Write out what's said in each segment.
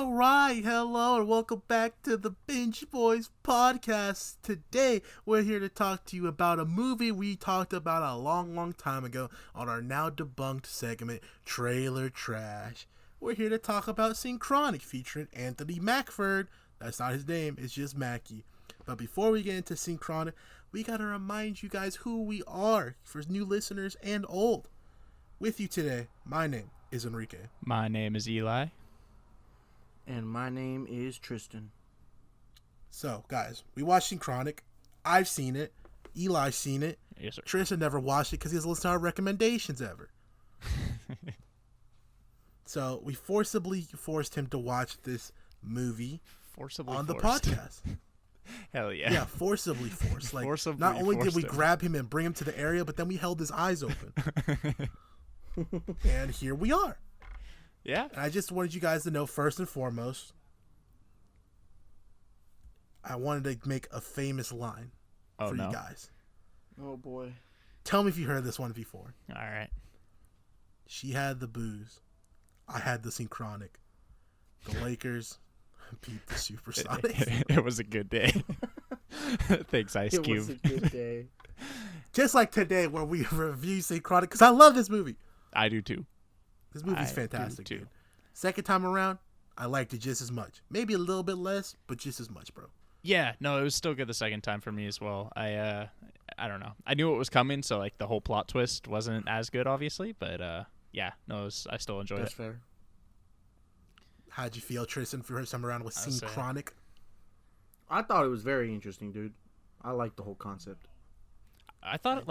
All right, hello and welcome back to the Binge Boys podcast. Today, we're here to talk to you about a movie we talked about a long time ago on our now debunked segment, Trailer Trash. We're here to talk about Synchronic, featuring Anthony Mackie. That's not his name, it's just Mackie. But before we get into Synchronic, we gotta remind you guys who we are for new listeners and old. With you today, my name is Enrique. My name is Eli. And my name is Tristan. So, guys, we watched Synchronic. I've seen it. Eli's seen it. Yes, sir. Tristan never watched it because he doesn't listen to our recommendations ever. So, we forced him to watch this movie on the podcast. Hell yeah. Yeah, forcibly forced. Like, Forcibly not only did we him. grab him and bring him to the area, but then we held his eyes open. And here we are. Yeah. And I just wanted you guys to know, first and foremost, I wanted to make a famous line for you guys. Oh, boy. Tell me if you heard this one before. All right. She had the booze. I had the Synchronic. The Lakers beat the Supersonics. It was a good day. Thanks, Ice Cube. It was a good day. Just like today where we review Synchronic, because I love this movie. I do too. This movie's I fantastic, do too. dude. Second time around, I liked it just as much. Maybe a little bit less, but just as much, bro. Yeah, no, it was still good the second time for me as well. I don't know. I knew what was coming, so like the whole plot twist wasn't as good, obviously, but yeah, no, I still enjoyed That's it. fair. How'd you feel, Tristan, for first time around with Synchronic? I thought it was very interesting, dude. I liked the whole concept. I thought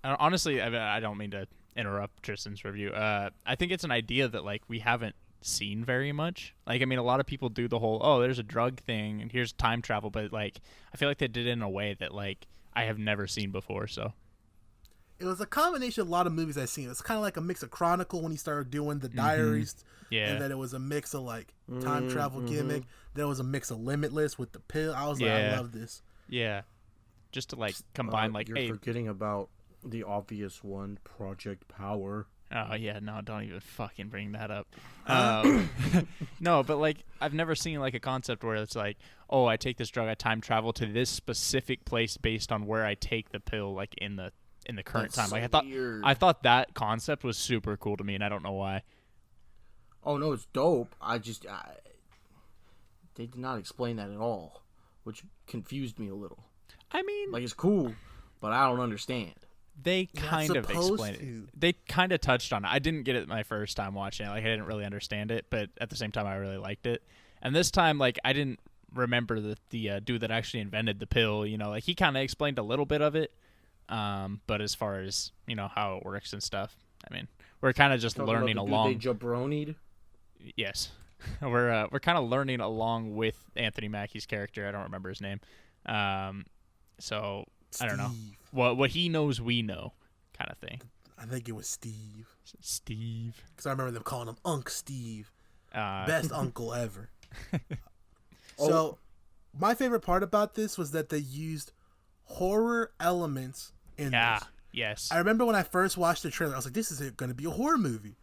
honestly, I don't mean to interrupt Tristan's review. I think it's an idea that like we haven't seen very much. Like, I mean, a lot of people do the whole, there's a drug thing and here's time travel, but like I feel like they did it in a way that like I have never seen before. So it was a combination of a lot of movies I've seen. It's kind of like a mix of Chronicle when he started doing the diaries. Yeah. And then it was a mix of like time travel gimmick. There was a mix of Limitless with the pill. I was like, I love this. Yeah. Just to like combine like, you're forgetting about the obvious one, Project Power. Oh yeah, no, don't even fucking bring that up. No, but like I've never seen like a concept where it's like, oh, I take this drug, I time travel to this specific place based on where I take the pill, like in the current time. Like I thought that concept was super cool to me, and I don't know why. Oh no, it's dope. They did not explain that at all, which confused me a little. I mean, like, it's cool, but I don't understand. They kind of explained it. They kind of touched on it. I didn't get it my first time watching it. Like, I didn't really understand it, but at the same time, I really liked it. And this time, like, I didn't remember the dude that actually invented the pill. You know, like, he kind of explained a little bit of it. But as far as, you know, how it works and stuff, I mean, we're kind of just learning along. They jabronied? Yes. We're kind of learning along with Anthony Mackie's character. I don't remember his name. So Steve. I don't know what he knows we know, kind of thing. I think it was Steve. Steve. Because I remember them calling him Unc Steve. Best uncle ever. So my favorite part about this was that they used horror elements in this. Yes. I remember when I first watched the trailer, I was like, this is going to be a horror movie.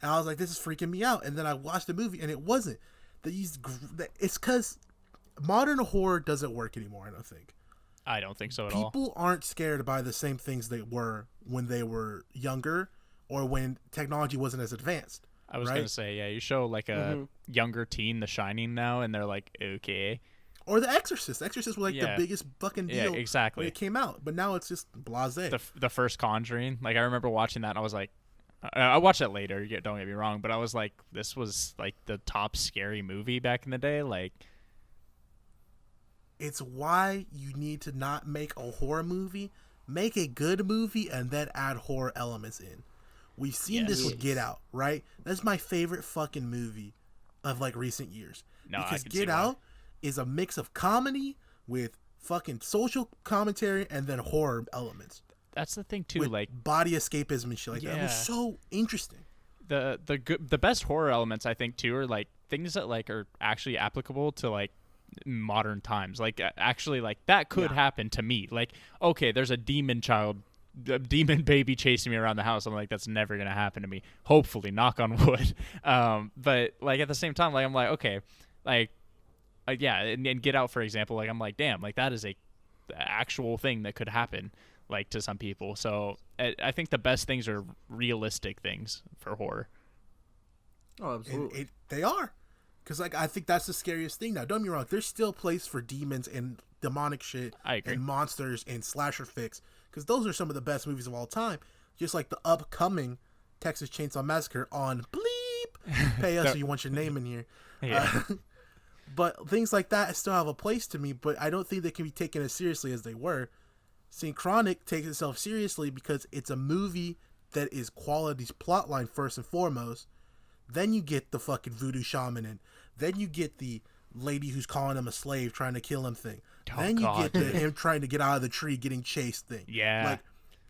And I was like, this is freaking me out. And then I watched the movie, and it wasn't. They used it's because modern horror doesn't work anymore, I don't think. I don't think so at all. People aren't scared by the same things they were when they were younger or when technology wasn't as advanced. I was going to say, yeah, you show like a younger teen The Shining now, and they're like, okay. Or The Exorcist. The Exorcist was like the biggest fucking deal exactly. when it came out. But now it's just blasé. The first Conjuring, like I remember watching that, and I was like, I watched it later, don't get me wrong, but I was like, this was like the top scary movie back in the day. Like, it's why you need to not make a horror movie. Make a good movie and then add horror elements in. We've seen this with Get Out, right? That's my favorite fucking movie of like recent years. No, because I can Get Out is a mix of comedy with fucking social commentary and then horror elements. That's the thing too, with like body escapism and shit like that. It was so interesting. The best horror elements, I think, too, are like things that like are actually applicable to like modern times. Like actually, like that could happen to me. Like, okay, there's a demon child a demon baby chasing me around the house. I'm like, that's never gonna happen to me. Hopefully, knock on wood. But like at the same time, like I'm like, okay, like yeah, and Get Out, for example, like I'm like, damn, like that is a actual thing that could happen, like to some people. So I think the best things are realistic things for horror. Oh, absolutely. They are. Because, like, I think that's the scariest thing now. Don't get me wrong. There's still a place for demons and demonic shit and monsters and slasher flicks. Because those are some of the best movies of all time. Just like the upcoming Texas Chainsaw Massacre on Bleep. Pay us if you want your name in here. Yeah. But things like that still have a place to me. But I don't think they can be taken as seriously as they were. Synchronic takes itself seriously because it's a movie that is quality's plotline first and foremost. Then you get the fucking voodoo shaman in. Then you get the lady who's calling him a slave trying to kill him thing. Oh, then you God. get him trying to get out of the tree getting chased thing. Yeah. Like,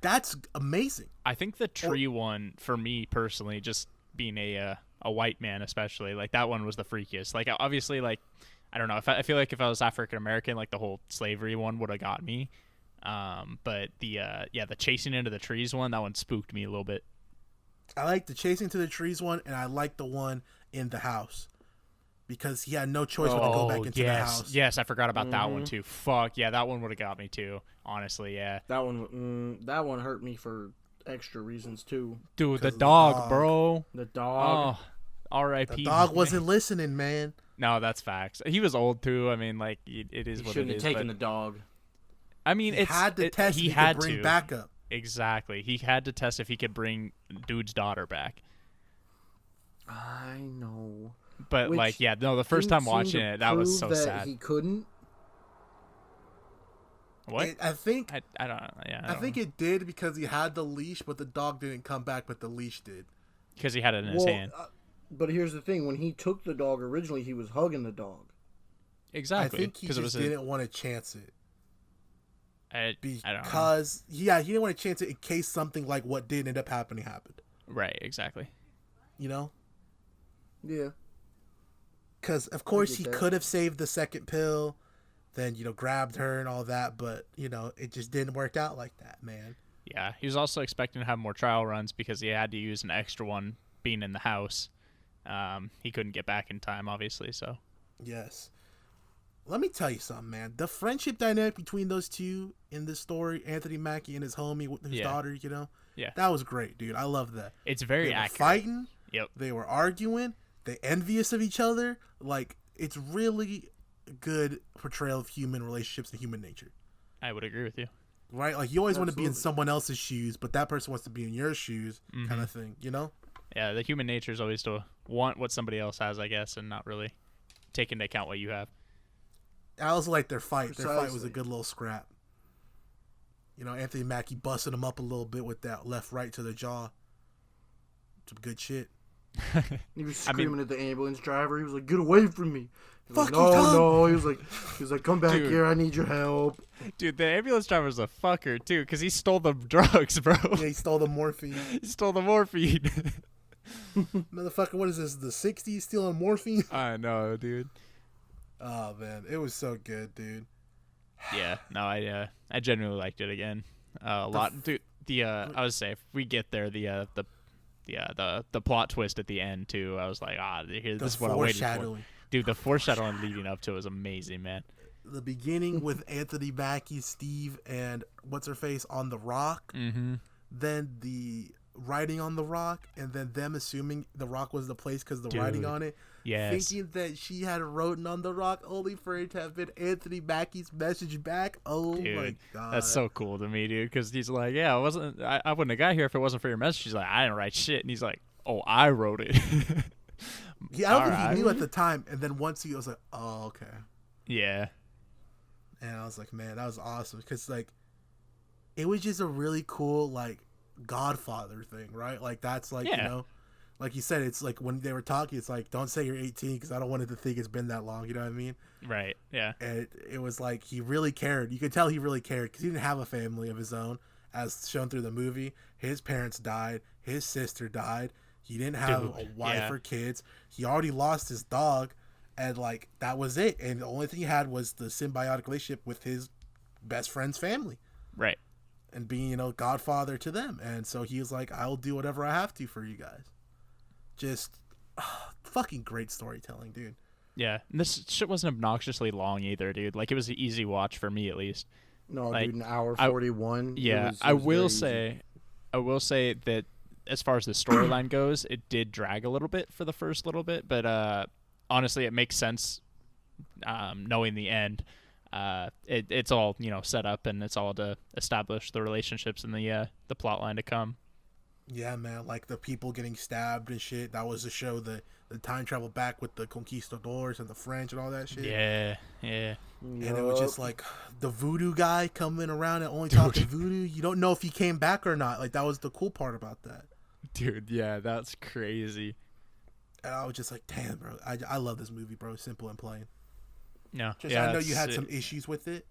that's amazing. I think the tree one, for me personally, just being a white man especially, like that one was the freakiest. Like obviously, like I don't know, I feel like if I was African American, like the whole slavery one would have got me. But the chasing into the trees one, that one spooked me a little bit. I like the chasing to the trees one, and I like the one in the house because he had no choice but to go back into the house. Yes, I forgot about that one too. Fuck yeah, that one would have got me too. Honestly, yeah. That one hurt me for extra reasons too. Dude, the dog, bro. The dog. Oh, R.I.P. The dog wasn't listening, man. No, that's facts. He was old too. I mean, like it is He what it shouldn't is. have taken but, the dog. I mean, He had to test. He had to bring backup. Exactly. He had to test if he could bring dude's daughter back. I know. But like, yeah, no, the first time watching it, that was so sad. He couldn't. What? I think. I don't know. Yeah. I think it did because he had the leash, but the dog didn't come back. But the leash did. Because he had it in his hand. But here's the thing: when he took the dog originally, he was hugging the dog. Exactly. I think he just didn't want to chance it. I don't know. Because he didn't want to chance it in case something like what did end up happening happened. Right. Exactly. You know. Yeah. Because of course he could have saved the second pill, then grabbed her and all that, but it just didn't work out like that, man. Yeah, he was also expecting to have more trial runs because he had to use an extra one being in the house. He couldn't get back in time, obviously. So. Yes. Let me tell you something, man. The friendship dynamic between those two in this story, Anthony Mackie and his homie with his daughter, yeah, that was great, dude. I love that. It's very they were accurate. Fighting. Yep. They were arguing. They envious of each other. Like, it's really a good portrayal of human relationships and human nature. I would agree with you. Right? Like, you always want to be in someone else's shoes, but that person wants to be in your shoes, kind of thing, Yeah, the human nature is always to want what somebody else has, I guess, and not really take into account what you have. I also like their fight. Precisely. Their fight was a good little scrap. Anthony Mackie busted him up a little bit with that left-right to the jaw. Some good shit. He was screaming at the ambulance driver. He was like, "Get away from me!" Fuck like, you, Tom. No. He was like, "Come back here. I need your help." Dude, the ambulance driver's a fucker too, because he stole the drugs, bro. Yeah, he stole the morphine. He stole the morphine. Motherfucker, what is this? The 60s stealing morphine? I know, dude. Oh man, it was so good, dude. Yeah, no, I genuinely liked it again. A lot, dude. I would say if we get there, the plot twist at the end too. I was like, this is what I waited for. Dude, the foreshadowing leading up to it was amazing, man. The beginning with Anthony Mackie, Steve, and what's her face on the rock. Mm-hmm. Then the writing on the rock, and then them assuming the rock was the place because the writing on it. Yes. Thinking that she had written on the rock, only for it to have been Anthony Mackie's message back. Oh, dude, my God. That's so cool to me, dude, because he's like, yeah, I wouldn't have got here if it wasn't for your message. He's like, I didn't write shit. And he's like, oh, I wrote it. Yeah, I don't think he knew at the time. And then once he was like, oh, okay. Yeah. And I was like, man, that was awesome. Because, like, it was just a really cool, like, Godfather thing, right? Like, that's like, like you said, it's like when they were talking, it's like, don't say you're 18 because I don't want it to think it's been that long. You know what I mean? Right. Yeah. And it was like he really cared. You could tell he really cared because he didn't have a family of his own, as shown through the movie. His parents died. His sister died. He didn't have a wife or kids. He already lost his dog, and like that was it. And the only thing he had was the symbiotic relationship with his best friend's family. Right. and being, godfather to them. And so he was like, I'll do whatever I have to for you guys. Just fucking great storytelling, dude. Yeah, and this shit wasn't obnoxiously long either, dude. Like, it was an easy watch for me, at least. No, like, dude, an hour 41. Yeah, I will say that as far as the storyline goes, it did drag a little bit for the first little bit, but honestly, it makes sense knowing the end. It's all set up, and it's all to establish the relationships and the plot line to come. Yeah, man, like the people getting stabbed and shit. That was to show the time travel back with the conquistadors and the French and all that shit. Yeah. And it was just like the voodoo guy coming around and only talking voodoo. You don't know if he came back or not. Like, that was the cool part about that. Dude, yeah, that's crazy. And I was just like, damn, bro. I love this movie, bro. Simple and plain. No, I know you had some issues with it.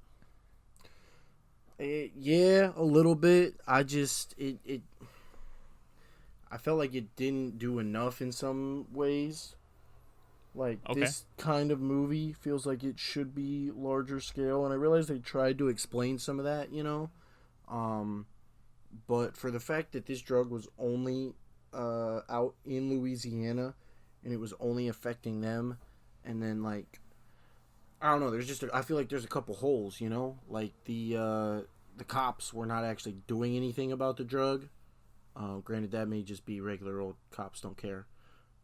Yeah, a little bit. I felt like it didn't do enough in some ways. Like, this kind of movie feels like it should be larger scale, and I realized they tried to explain some of that, but for the fact that this drug was only out in Louisiana, and it was only affecting them, and then, like, I don't know, I feel like there's a couple holes, like the cops were not actually doing anything about the drug. Granted, that may just be regular old cops don't care.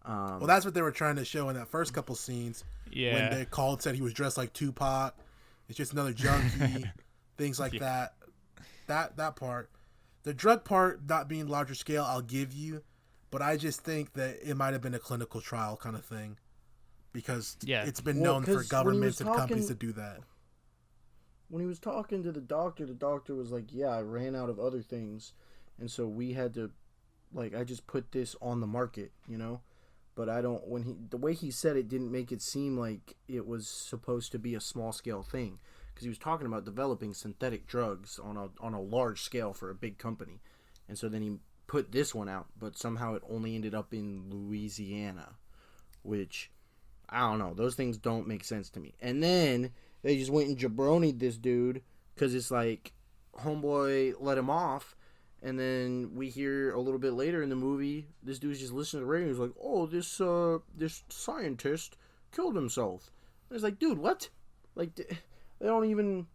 Well, that's what they were trying to show in that first couple scenes. Yeah. When they said he was dressed like Tupac. It's just another junkie. Things like that. That part. The drug part not being larger scale, I'll give you. But I just think that it might have been a clinical trial kind of thing. Because it's been known for governments and companies to do that. When he was talking to the doctor was like, yeah, I ran out of other things. And so we had to, like, I just put this on the market, But the way he said it didn't make it seem like it was supposed to be a small scale thing. Because he was talking about developing synthetic drugs on a large scale for a big company. And so then he put this one out, but somehow it only ended up in Louisiana. Which, I don't know, those things don't make sense to me. And then they just went and jabronied this dude, because it's like, homeboy let him off. And then we hear a little bit later in the movie, this dude's just listening to the radio. He's like, "Oh, this scientist killed himself." And it's like, dude, what? Like, they don't even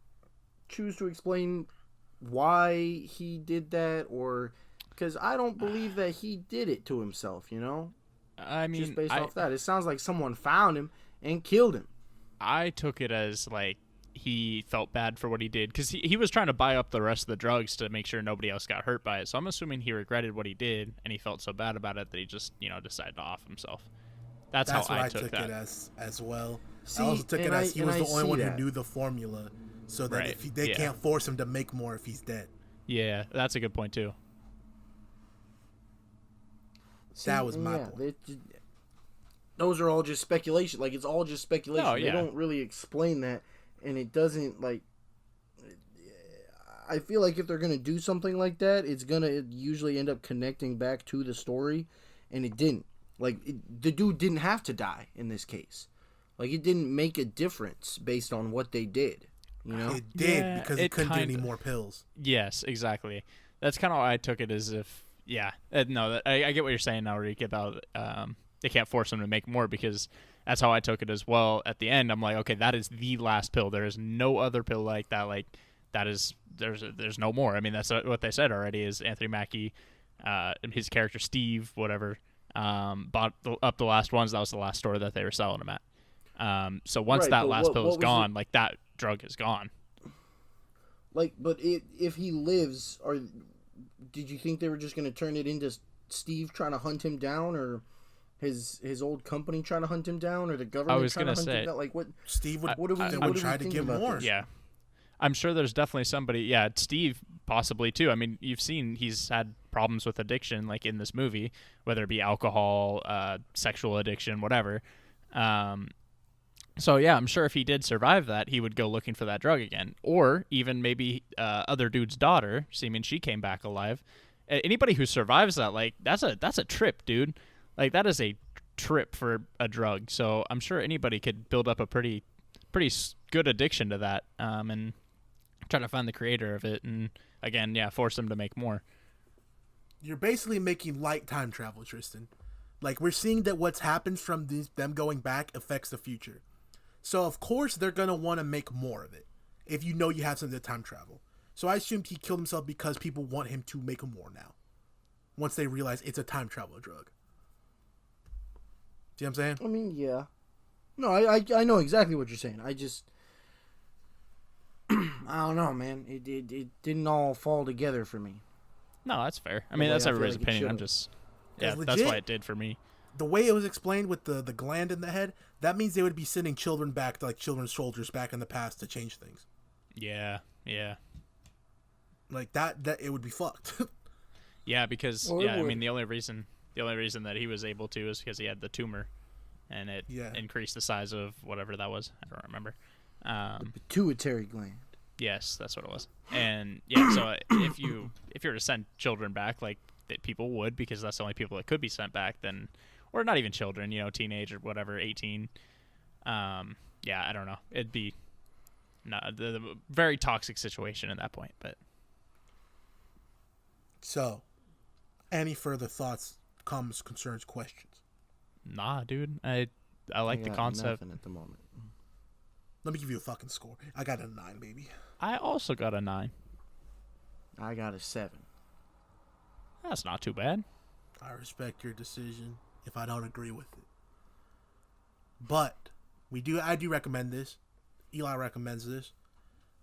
choose to explain why he did that, or because I don't believe that he did it to himself. I mean, just based off that, it sounds like someone found him and killed him. I took it as like, he felt bad for what he did, because he was trying to buy up the rest of the drugs to make sure nobody else got hurt by it. So I'm assuming he regretted what he did, and he felt so bad about it that he just decided to off himself. That's how I took it as well. See, I also took it as he was the only one that. who knew the formula, so that Right. they can't force him to make more if he's dead. Yeah, that's a good point too. That was my point. Those are all just speculation. Like, it's all just speculation. Oh, yeah. They don't really explain that. And it doesn't, like, I feel like if they're going to do something like that, it's going to usually end up connecting back to the story, and it didn't. Like, the dude didn't have to die in this case. Like, it didn't make a difference based on what they did, It did, because he couldn't get any more pills. Yes, exactly. That's kind of how I took it, as if, I get what you're saying now, Enrique, about they can't force him to make more, because that's how I took it as well. At the end, I'm like, okay, that is the last pill. There is no other pill like that. Like, that is, there's no more. I mean, that's what they said already, is Anthony Mackie, his character Steve, whatever, bought up the last ones. That was the last store that they were selling them at. So once that last pill is gone, like, that drug is gone. Like, but if he lives, did you think they were just going to turn it into Steve trying to hunt him down, or his old company trying to hunt him down, or the government trying to hunt him down? Like, what? Steve would try to get more. This? Yeah. I'm sure there's definitely somebody. Yeah, Steve possibly too. I mean, you've seen he's had problems with addiction, like in this movie, whether it be alcohol, sexual addiction, whatever. So yeah, I'm sure if he did survive that, he would go looking for that drug again, or even maybe other dude's daughter. Seeming she came back alive. Anybody who survives that, like, that's a trip, dude. Like, that is a trip for a drug. So I'm sure anybody could build up a pretty good addiction to that, and try to find the creator of it and again, yeah, force them to make more. You're basically making light time travel, Tristan. Like, we're seeing that what's happened from them going back affects the future. So, of course, they're going to want to make more of it if you know you have something to time travel. So I assumed he killed himself because people want him to make more now. Once they realize it's a time travel drug. See what I'm saying? I mean, yeah. No, I know exactly what you're saying. I just... I don't know, man. It didn't all fall together for me. No, that's fair. I mean, that's everybody's opinion. I'm just... Yeah, legit, that's why it did for me. The way it was explained with the gland in the head, that means they would be sending children back, like children's soldiers back in the past to change things. Yeah. Like that it would be fucked. Yeah, because I mean the only reason that he was able to is because he had the tumor, and it increased the size of whatever that was. I don't remember. The pituitary gland. Yes, that's what it was. And yeah, so if you were to send children back, like that people would, because that's the only people that could be sent back, then, or not even children, teenage or whatever, 18. Yeah, I don't know. It'd be the very toxic situation at that point, but. So, any further thoughts, comments, concerns, questions? Nah, dude. I like the concept. Nothing at the moment. Let me give you a fucking score. I got a 9, baby. I also got a 9. I got a 7. That's not too bad. I respect your decision if I don't agree with it. But I do recommend this. Eli recommends this.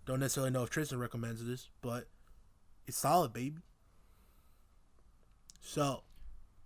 Don't necessarily know if Tristan recommends this, but it's solid, baby. So,